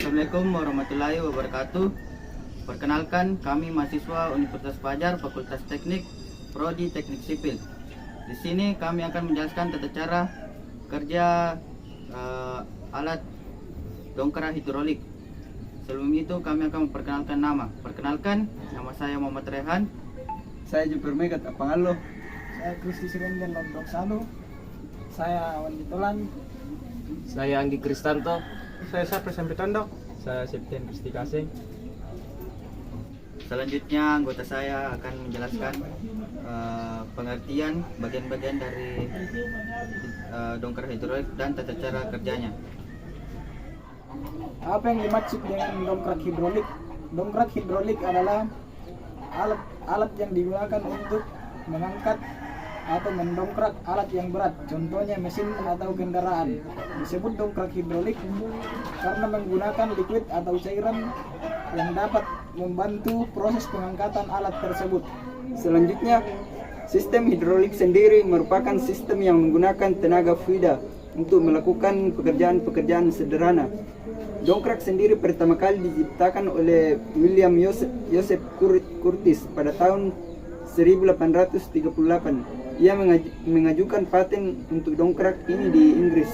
Assalamualaikum warahmatullahi wabarakatuh. Perkenalkan, kami mahasiswa Universitas Fajar, Fakultas Teknik, Prodi Teknik Sipil. Di sini kami akan menjelaskan tata cara kerja alat dongkrak hidrolik. Sebelum itu kami akan memperkenalkan nama. Perkenalkan, nama saya Muhammad Rehan. Saya Jupir Megat Apangalo. Saya Kristi Sirenden Lombok Salo. Saya Awan Ditolan. Saya Anggi Kristanto. Saya Sapri Sampai Tondok. Saya Septian Kristi Kaseng. Selanjutnya anggota saya akan menjelaskan pengertian bagian-bagian dari dongkrak hidrolik dan tata cara kerjanya. Apa yang dimaksud dengan dongkrak hidrolik? Dongkrak hidrolik adalah alat yang digunakan untuk mengangkat atau mendongkrak alat yang berat, contohnya mesin atau kendaraan. Disebut dongkrak hidrolik karena menggunakan liquid atau cairan yang dapat membantu proses pengangkatan alat tersebut. Selanjutnya, sistem hidrolik sendiri merupakan sistem yang menggunakan tenaga fluida untuk melakukan pekerjaan-pekerjaan sederhana. Dongkrak sendiri pertama kali diciptakan oleh William Joseph Curtis pada tahun 1838. Ia mengajukan paten untuk dongkrak ini di Inggris.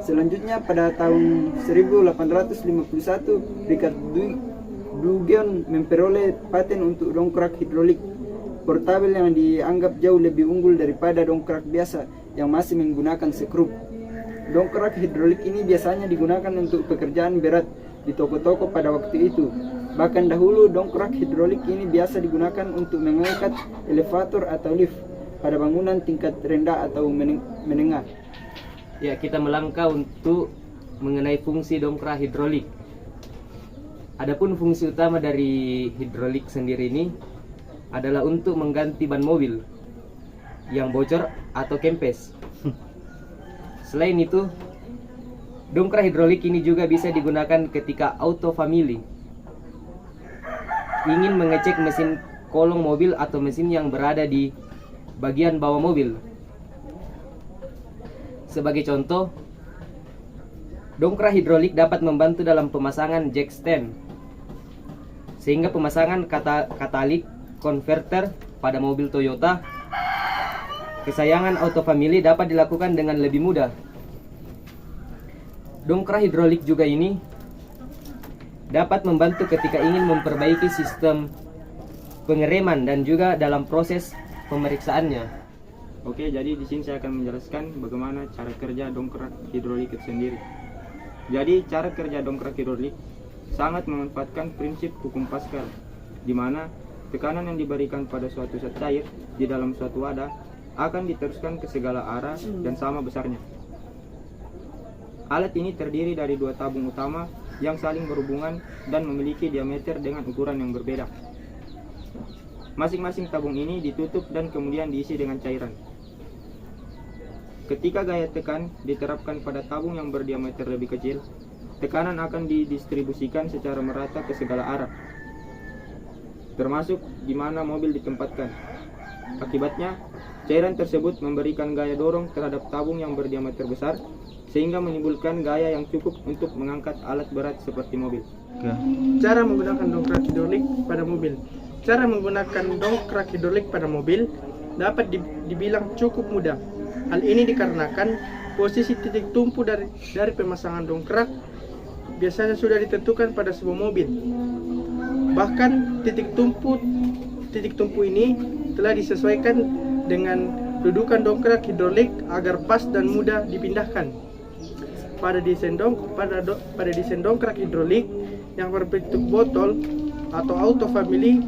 Selanjutnya pada tahun 1851, Richard Dugan memperoleh paten untuk dongkrak hidrolik portabel yang dianggap jauh lebih unggul daripada dongkrak biasa yang masih menggunakan sekrup. Dongkrak hidrolik ini biasanya digunakan untuk pekerjaan berat di toko-toko pada waktu itu. Bahkan dahulu dongkrak hidrolik ini biasa digunakan untuk mengangkat elevator atau lift pada bangunan tingkat rendah atau menengah. Ya, kita melangkah untuk mengenai fungsi dongkrak hidrolik. Adapun fungsi utama dari hidrolik sendiri ini adalah untuk mengganti ban mobil yang bocor atau kempes. Selain itu, dongkrak hidrolik ini juga bisa digunakan ketika auto family ingin mengecek mesin kolong mobil atau mesin yang berada di bagian bawah mobil. Sebagai contoh, dongkrak hidrolik dapat membantu dalam pemasangan jack stand, sehingga pemasangan katalik converter pada mobil Toyota kesayangan auto family dapat dilakukan dengan lebih mudah. Dongkrak hidrolik juga ini dapat membantu ketika ingin memperbaiki sistem pengereman dan juga dalam proses pemeriksaannya. Oke, jadi di sini saya akan menjelaskan bagaimana cara kerja dongkrak hidrolik itu sendiri. Jadi cara kerja dongkrak hidrolik sangat memanfaatkan prinsip hukum Pascal, di mana tekanan yang diberikan pada suatu zat cair di dalam suatu wadah akan diteruskan ke segala arah dan sama besarnya. Alat ini terdiri dari dua tabung utama yang saling berhubungan dan memiliki diameter dengan ukuran yang berbeda. Masing-masing tabung ini ditutup dan kemudian diisi dengan cairan. Ketika gaya tekan diterapkan pada tabung yang berdiameter lebih kecil, tekanan akan didistribusikan secara merata ke segala arah, termasuk di mana mobil ditempatkan. Akibatnya, cairan tersebut memberikan gaya dorong terhadap tabung yang berdiameter besar, sehingga menimbulkan gaya yang cukup untuk mengangkat alat berat seperti mobil. Cara menggunakan dongkrak hidrolik pada mobil. Cara menggunakan dongkrak hidrolik pada mobil dapat dibilang cukup mudah. Hal ini dikarenakan posisi titik tumpu dari pemasangan dongkrak biasanya sudah ditentukan pada sebuah mobil. Bahkan titik tumpu ini telah disesuaikan dengan dudukan dongkrak hidrolik agar pas dan mudah dipindahkan. Pada desain dongkrak hidrolik yang berbentuk botol atau auto family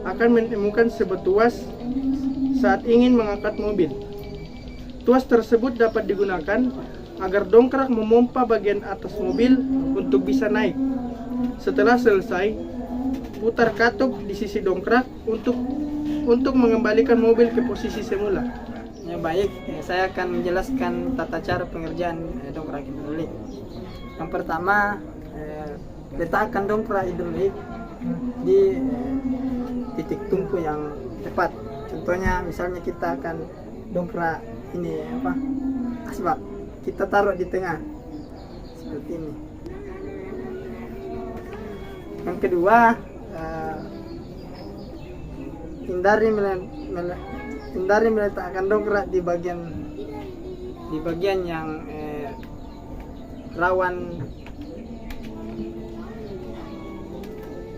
akan menemukan sebuah tuas saat ingin mengangkat mobil. Tuas tersebut dapat digunakan agar dongkrak memompa bagian atas mobil untuk bisa naik. Setelah selesai, putar katup di sisi dongkrak untuk mengembalikan mobil ke posisi semula. Ya, baik, saya akan menjelaskan tata cara pengerjaan dongkrak hidrolik. Yang pertama, letakkan dongkrak hidrolik di titik tumpu yang tepat. Contohnya, misalnya kita akan dongkrak ini asbak, kita taruh di tengah seperti ini. Yang kedua, hindari meletakkan dongkrak di bagian yang rawan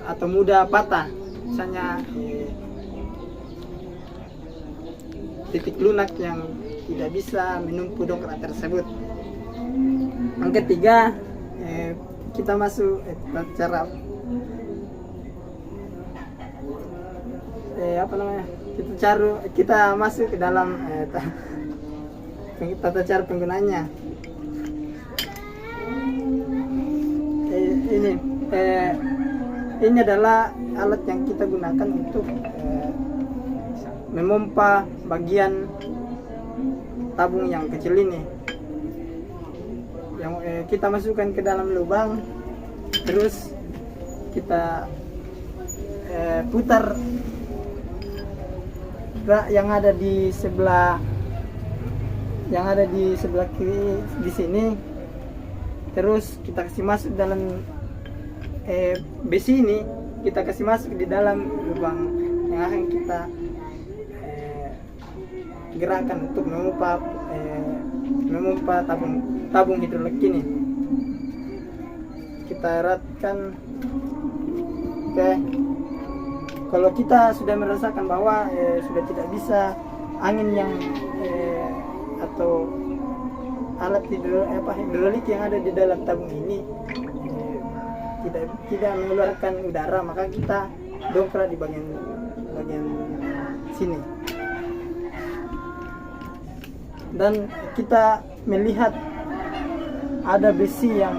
atau mudah patah, misalnya titik lunak yang tidak bisa menumpu dongkrak tersebut. Yang ketiga, kita masuk cara kita masuk ke dalam tata cara penggunaannya. Ini adalah alat yang kita gunakan untuk memompa bagian tabung yang kecil ini, yang kita masukkan ke dalam lubang, terus kita putar rak yang ada di sebelah kiri di sini, terus kita kasih masuk dalam besi ini, kita kasih masuk di dalam lubang yang akan kita gerakan untuk memompa tabung hidrolik ini. Kita eratkan. Oke. Kalau kita sudah merasakan bahwa sudah tidak bisa angin yang atau alat hidrolik yang ada di dalam tabung ini tidak mengeluarkan udara, maka kita dongkrak di bagian sini. Dan kita melihat ada besi yang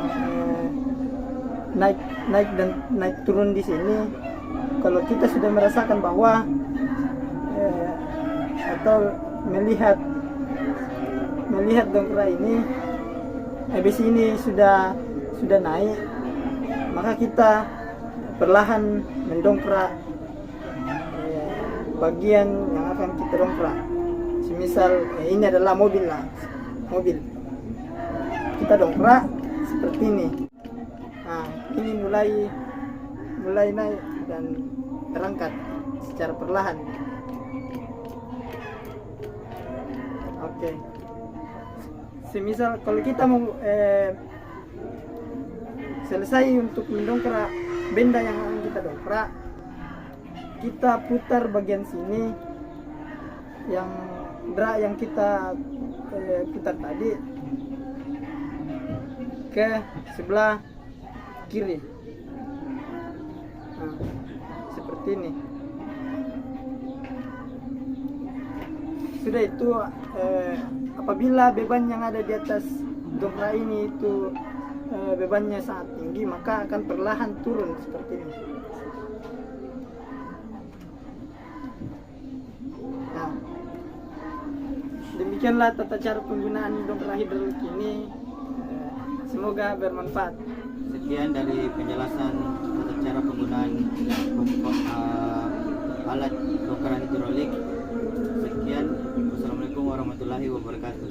naik turun di sini. Kalau kita sudah merasakan bahwa atau melihat dongkrak ini, besi ini sudah naik, maka kita perlahan mendongkrak bagian yang akan kita dongkrak. Semisal ini adalah mobil, kita dongkrak seperti ini. Nah, ini mulai naik dan terangkat secara perlahan. Oke. Semisal kalau kita mau selesai untuk mendongkrak benda yang akan kita dongkrak, kita putar bagian sini yang drak yang kita putar tadi ke sebelah kiri. Nah, seperti ini. Sudah itu apabila beban yang ada di atas dongkrak ini itu bebannya sangat tinggi, maka akan perlahan turun seperti ini. Nah, demikianlah tata cara penggunaan dongkrak hidrolik ini. Semoga bermanfaat. Sekian dari penjelasan tata cara penggunaan alat dongkrak hidrolik. Sekian, wassalamualaikum warahmatullahi wabarakatuh.